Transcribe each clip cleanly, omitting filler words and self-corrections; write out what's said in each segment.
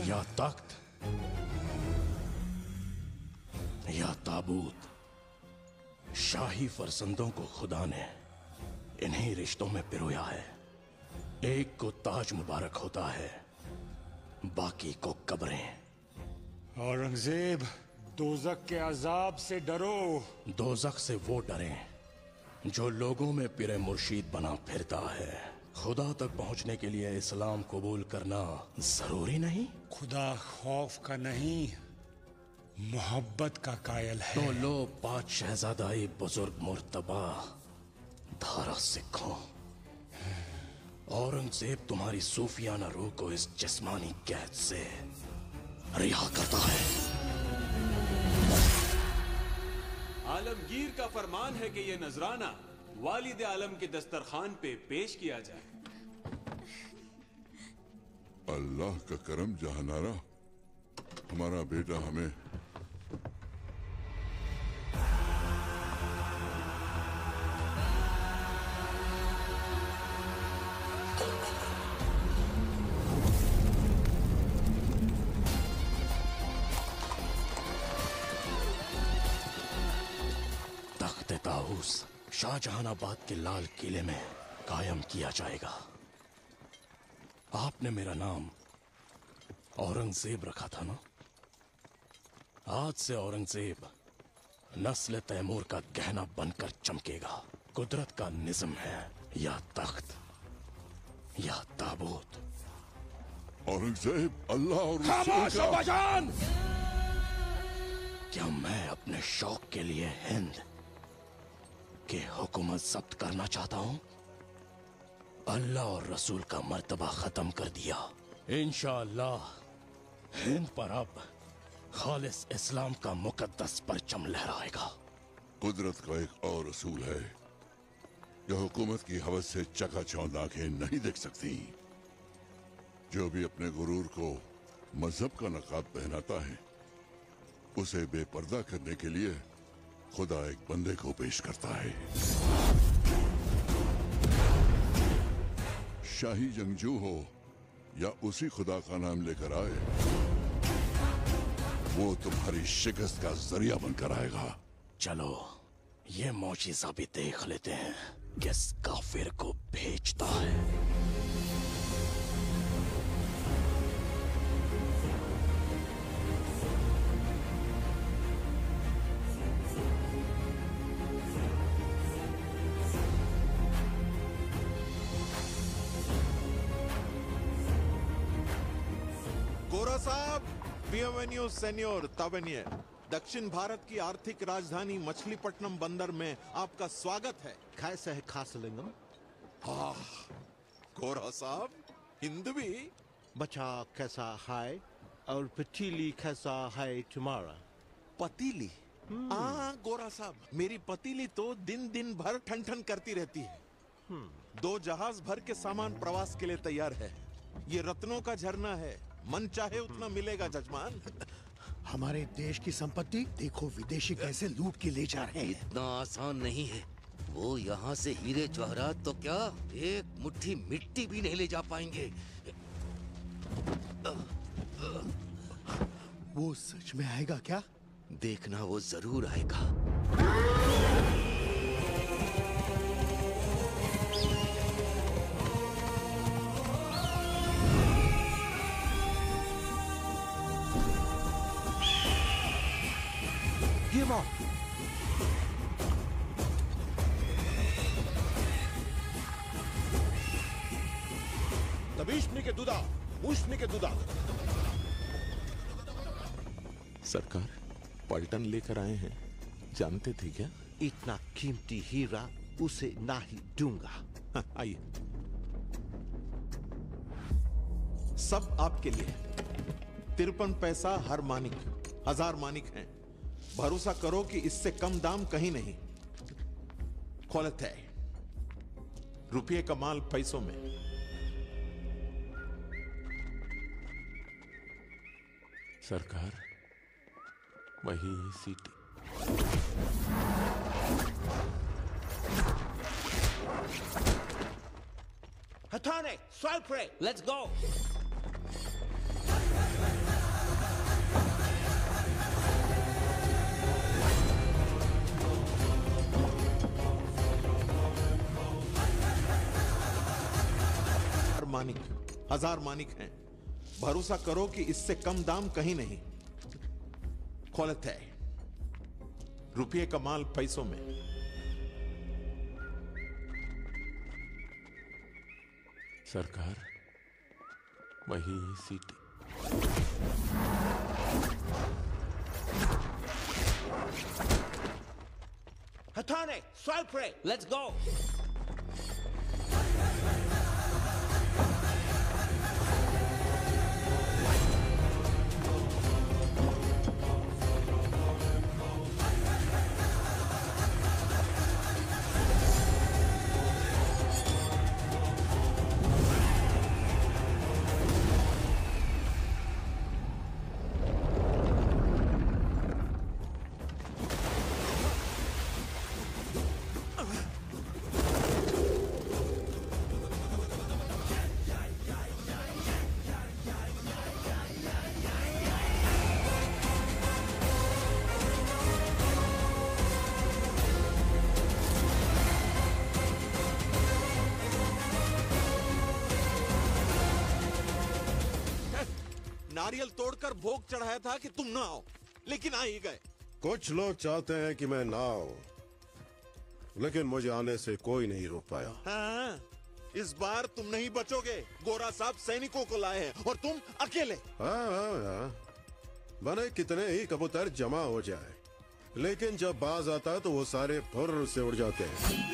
या तख्त या ताबूत, शाही फरजंदों को खुदा ने इन्हीं रिश्तों में पिरोया है। एक को ताज मुबारक होता है, बाकी को कब्रें। औरंगजेब, दोज़ख के अजाब से डरो। दोज़ख से वो डरें जो लोगों में पिरे मुर्शीद बना फिरता है। खुदा तक पहुंचने के लिए इस्लाम कबूल करना जरूरी नहीं। खुदा खौफ का नहीं, मोहब्बत का कायल है। तो लो 5 शहजादाई बुजुर्ग मुर्तबा धारा सिखो। औरंगजेब तुम्हारी सूफियाना रूह को इस जिस्मानी कैद से रिहा करता है। आलमगीर का फरमान है कि यह नजराना वालिद आलम के दस्तरखान पे पेश किया जाए। अल्लाह का करम जहानारा, हमारा बेटा हमें तख्त ताऊस शाहजहानाबाद के लाल किले में कायम किया जाएगा। आपने मेरा नाम औरंगजेब रखा था ना? आज से औरंगजेब नस्ल तैमूर का गहना बनकर चमकेगा। कुदरत का निज़्म है, या तख्त या ताबूत। औरंगजेब अल्लाह और खामोश हो बाजान! क्या मैं अपने शौक के लिए हिंद के हुकूमत जब्त करना चाहता हूं? अल्लाह और रसूल का मर्तबा खत्म कर दिया। इंशाअल्लाह हिंद पर अब खालिस इस्लाम का मुकद्दस परचम लहराएगा। कुदरत का एक और रसूल है जो हुकूमत की हवस से चकाचौंध आंखें नहीं देख सकती। जो भी अपने गुरूर को मजहब का नकाब पहनाता है, उसे बेपर्दा करने के लिए खुदा एक बंदे को पेश करता है। शाही जंगजू हो या उसी खुदा का नाम लेकर आए, वो तुम्हारी शिकस्त का जरिया बनकर आएगा। चलो ये मौजिज़ा भी देख लेते हैं किस काफिर को भेजता है। गोरा साहब, बियनवेन्यू सेन्योर तावेनियर। दक्षिण भारत की आर्थिक राजधानी मछलीपट्टनम बंदर में आपका स्वागत है। कैसे है खासलिंगम? गोरा साहब, हिंदवी। बच्चा कैसा है और पतीली कैसा है तुम्हारा? पतीली? गोरा साहब, मेरी पतीली तो दिन दिन भर ठन ठन करती रहती है। 2 जहाज भर के सामान प्रवास के लिए तैयार है। ये रत्नों का झरना है, मन चाहे उतना मिलेगा जजमान। हमारे देश की संपत्ति देखो विदेशी कैसे लूट के ले जा रहे हैं। इतना आसान नहीं है। वो यहाँ से हीरे जवाहरात तो क्या, एक मुट्ठी मिट्टी भी नहीं ले जा पाएंगे। वो सच में आएगा क्या? देखना, वो जरूर आएगा। Give up. तबीशनी के दुदा, मुशनी के दुदा। सरकार पलटन लेकर आए हैं, जानते थे क्या? इतना कीमती हीरा उसे नहीं दूंगा। आइए, सब आपके लिए। 53 पैसा हर मानिक, 1000 मानिक हैं। भरोसा करो कि इससे कम दाम कहीं नहीं। क्वालिटी है, रुपये का माल पैसों में। सरकार वही सीटी। हटाने, स्वाल प्रे। Let's go. मानिक हजार मानिक हैं। भरोसा करो कि इससे कम दाम कहीं नहीं। खोलत है रुपये का माल पैसों में। सरकार, वही seat. Hatane, Swalpre, let's go. नारियल तोड़कर भोग चढ़ाया था कि तुम ना आओ, लेकिन आ ही गए। कुछ लोग चाहते हैं कि मैं ना आऊं, लेकिन मुझे आने से कोई नहीं रोक पाया। हाँ, इस बार तुम नहीं बचोगे। गोरा साहब सैनिकों को लाए हैं और तुम अकेले। हाँ, बने कितने ही कबूतर जमा हो जाए, लेकिन जब बाज आता है तो वो सारे फुर्र से उड़ जाते हैं।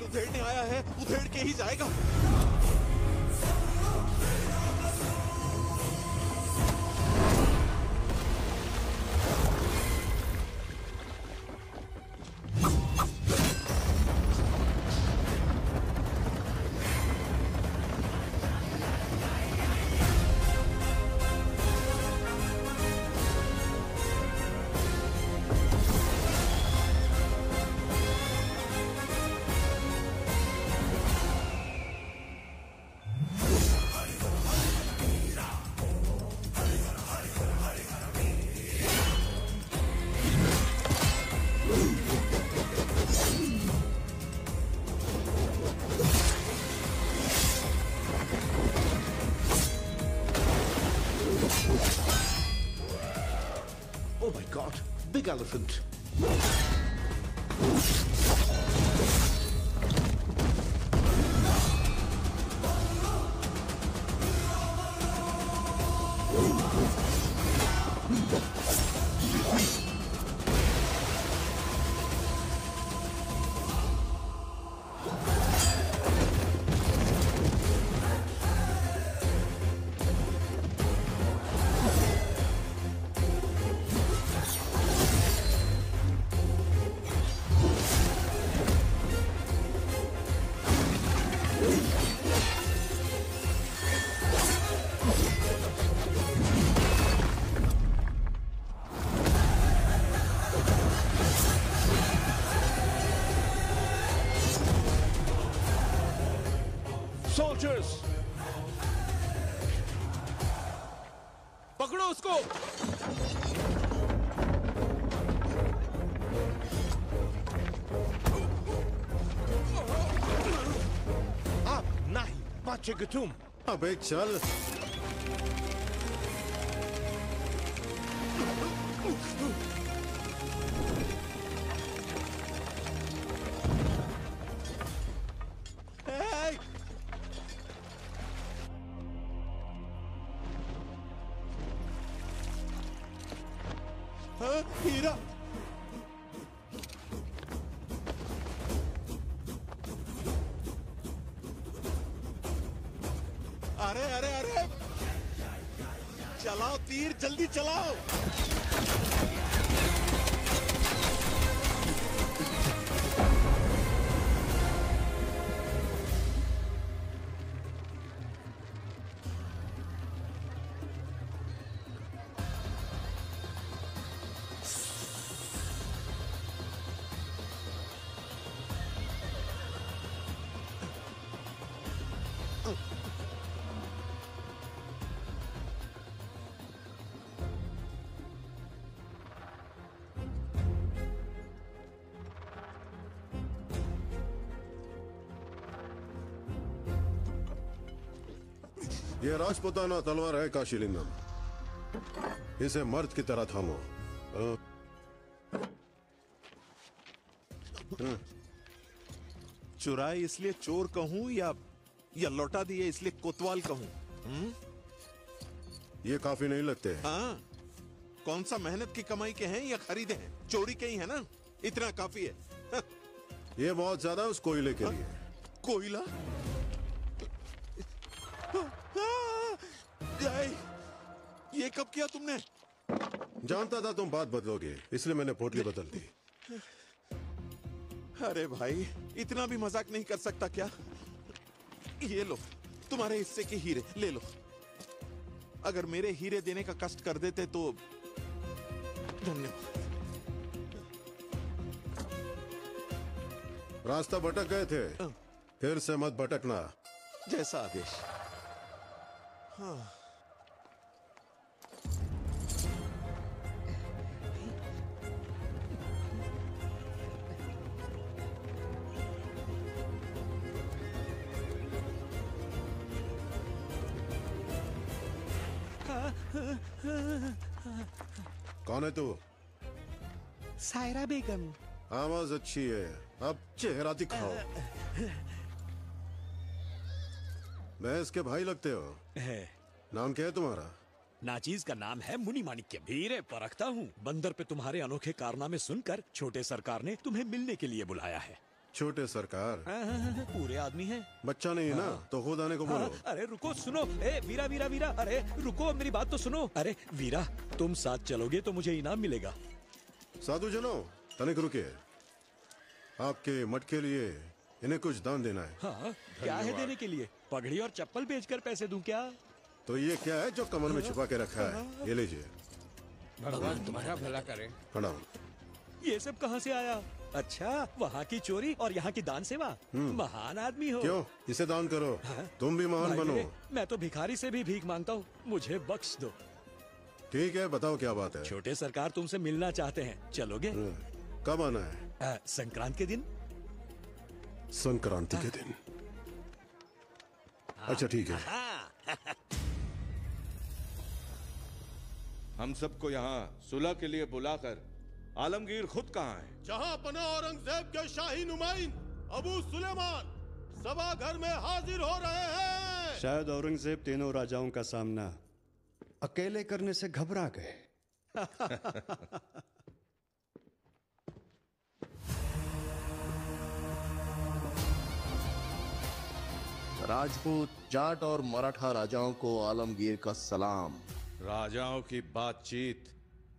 उधेड़ने आया है, उधेड़ के ही जाएगा। Oh my God, big elephant. Soldiers! पकड़ो उसको! आप नहीं बचेगे तुम। अबे चल। हीरा! अरे अरे अरे, चलाओ तीर, जल्दी चलाओ। ये राजपुताना तलवार है काशीलिंगम, इसे मर्द की तरह थामो। चुराए इसलिए चोर कहूं या लौटा दिए इसलिए कोतवाल कहूं? ये काफी नहीं लगते। हाँ, कौन सा मेहनत की कमाई के हैं या खरीदे हैं? चोरी के ही है ना, इतना काफी है। हाँ। ये बहुत ज्यादा उस कोयले के लिए। कोयला? ये कब किया तुमने? जानता था तुम बात बदलोगे, इसलिए मैंने पोटली बदल दी। अरे भाई, इतना भी मजाक नहीं कर सकता क्या? ये लो, तुम्हारे हिस्से के हीरे ले लो। अगर मेरे हीरे देने का कष्ट कर देते तो धन्यवाद। रास्ता भटक गए थे, फिर से मत भटकना। जैसा आदेश। हाँ। कौन है तू? सायरा बेगम। आवाज अच्छी है, अब चेहरा दिखाओ। मैं इसके भाई लगते हो। है। नाम क्या है तुम्हारा? नाचीज का नाम है मुनि माणिक्य। हीरे परखता हूँ। बंदर पे तुम्हारे अनोखे कारनामे सुनकर छोटे सरकार ने तुम्हें मिलने के लिए बुलाया है। छोटे सरकार? पूरे आदमी हैं। बच्चा नहीं है ना, तो खुद आने को बोलो। अरे रुको, सुनो। ए वीरा वीरा वीरा, अरे रुको, मेरी बात तो सुनो। अरे वीरा, तुम साथ चलोगे तो मुझे इनाम मिलेगा। साधु जनों, तनिक रुकिए। आपके मठ के लिए इन्हें कुछ दान देना है। हाँ, क्या है देने के लिए? पगड़ी और चप्पल बेचकर पैसे दूं क्या? तो ये क्या है जो कमर में छुपा के रखा है? ये लीजिए। भगवान तुम्हारा भला करे। प्रणाम। ये सब कहाँ से आया? अच्छा, वहाँ की चोरी और यहाँ की दान सेवा। महान आदमी हो। क्यों? इसे दान करो। तुम भी महान बनो। मैं तो भिखारी से भी भीख मांगता हूँ, मुझे बख्श दो। ठीक है, बताओ क्या बात है। छोटे सरकार तुमसे मिलना चाहते हैं, चलोगे? कब आना है? संक्रांति के दिन। संक्रांति के दिन? अच्छा ठीक है। हम सबको यहाँ सुलह के लिए बुलाकर आलमगीर खुद कहाँ है? जहाँ पना औरंगजेब के शाही नुमाइंद अबू सुलेमान सभा घर में हाजिर हो रहे हैं। शायद औरंगजेब तीनों राजाओं का सामना अकेले करने से घबरा गए। राजपूत, जाट और मराठा राजाओं को आलमगीर का सलाम। राजाओं की बातचीत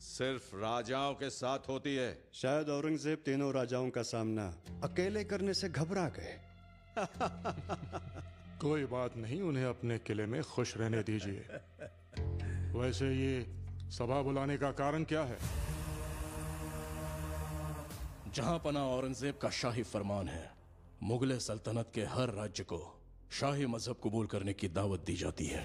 सिर्फ राजाओं के साथ होती है। शायद औरंगजेब तीनों राजाओं का सामना अकेले करने से घबरा गए। कोई बात नहीं, उन्हें अपने किले में खुश रहने दीजिए। वैसे ये सभा बुलाने का कारण क्या है? जहां पना औरंगजेब का शाही फरमान है, मुगल सल्तनत के हर राज्य को शाही मजहब कबूल करने की दावत दी जाती है।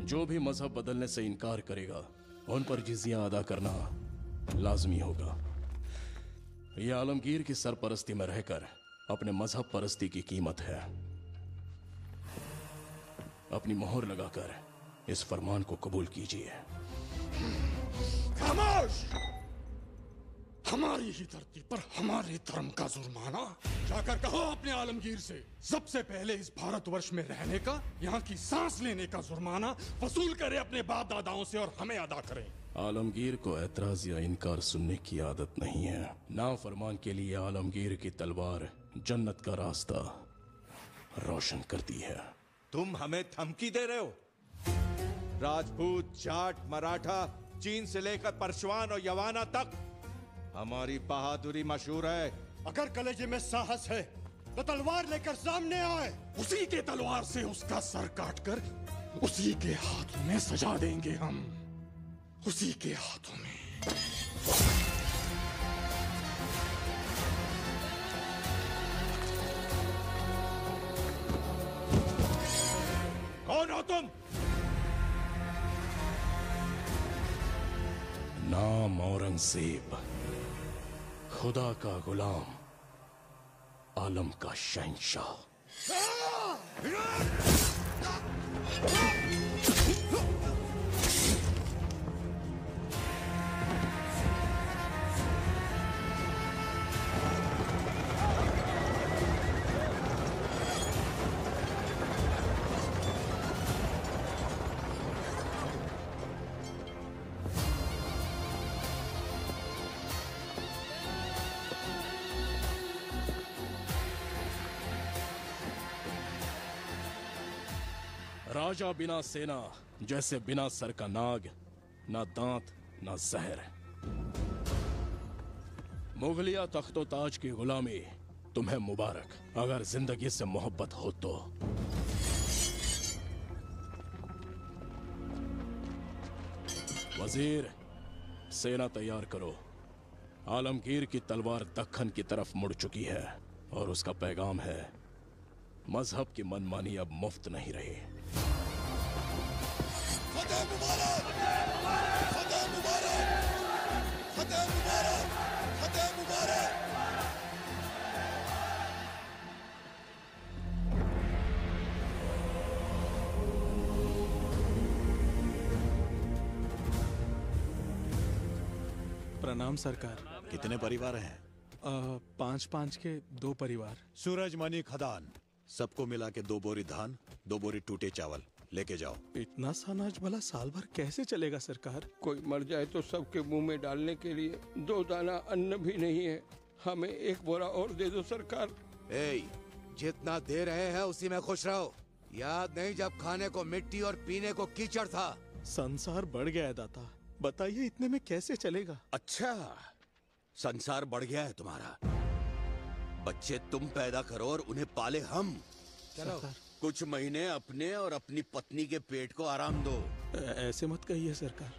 जो भी मजहब बदलने से इनकार करेगा, उन पर जिजिया अदा करना लाजमी होगा। यह आलमगीर की सरपरस्ती में रहकर अपने मजहब परस्ती की कीमत है। अपनी मोहर लगाकर इस फरमान को कबूल कीजिए। खामोश! हमारी ही धरती पर हमारे धर्म का जुर्माना। जाकर कहो अपने आलमगीर से, सबसे पहले इस भारतवर्ष में रहने का, यहाँ की सांस लेने का जुर्माना वसूल करे अपने बाप दादाओं से और हमें अदा करें। आलमगीर को एतराज या इनकार सुनने की आदत नहीं है। ना फरमान के लिए आलमगीर की तलवार जन्नत का रास्ता रोशन करती है। तुम हमें धमकी दे रहे हो? राजपूत, जाट, मराठा, चीन से लेकर परशुआन और यवाना तक हमारी बहादुरी मशहूर है। अगर कलेजे में साहस है तो तलवार लेकर सामने आए। उसी के तलवार से उसका सर काटकर उसी के हाथों में सजा देंगे हम। उसी के हाथों में। कौन हो तुम? नाम औरंगजेब, खुदा का गुलाम, आलम का शहंशाह। राजा बिना सेना जैसे बिना सर का नाग, ना दांत ना जहर। मुगलिया तख्तो ताज की गुलामी तुम्हें मुबारक, अगर जिंदगी से मोहब्बत हो तो। वजीर, सेना तैयार करो। आलमगीर की तलवार दक्खन की तरफ मुड़ चुकी है और उसका पैगाम है, मजहब की मनमानी अब मुफ्त नहीं रही। फतेह मुबारक! फतेह मुबारक! फतेह मुबारक! फतेह मुबारक! प्रणाम सरकार। कितने परिवार हैं? 5-5 के 2 परिवार। सूरजमणि खदान, सबको मिला के 2 बोरी धान, 2 बोरी टूटे चावल लेके जाओ। इतना सा अनाज भला साल भर कैसे चलेगा सरकार? कोई मर जाए तो सबके मुंह में डालने के लिए 2 दाना अन्न भी नहीं है। हमें 1 बोरा और दे दो सरकार। जितना दे रहे हैं उसी में खुश रहो। याद नहीं जब खाने को मिट्टी और पीने को कीचड़ था? संसार बढ़ गया है दाता, बताइए इतने में कैसे चलेगा? अच्छा, संसार बढ़ गया है तुम्हारा। बच्चे तुम पैदा करो और उन्हें पाले हम। चलो कुछ महीने अपने और अपनी पत्नी के पेट को आराम दो। ऐसे मत कहिए सरकार।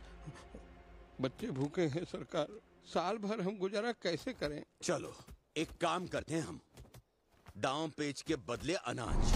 बच्चे भूखे हैं सरकार, साल भर हम गुजारा कैसे करें? चलो एक काम करते हैं हम, दांव पेच के बदले अनाज।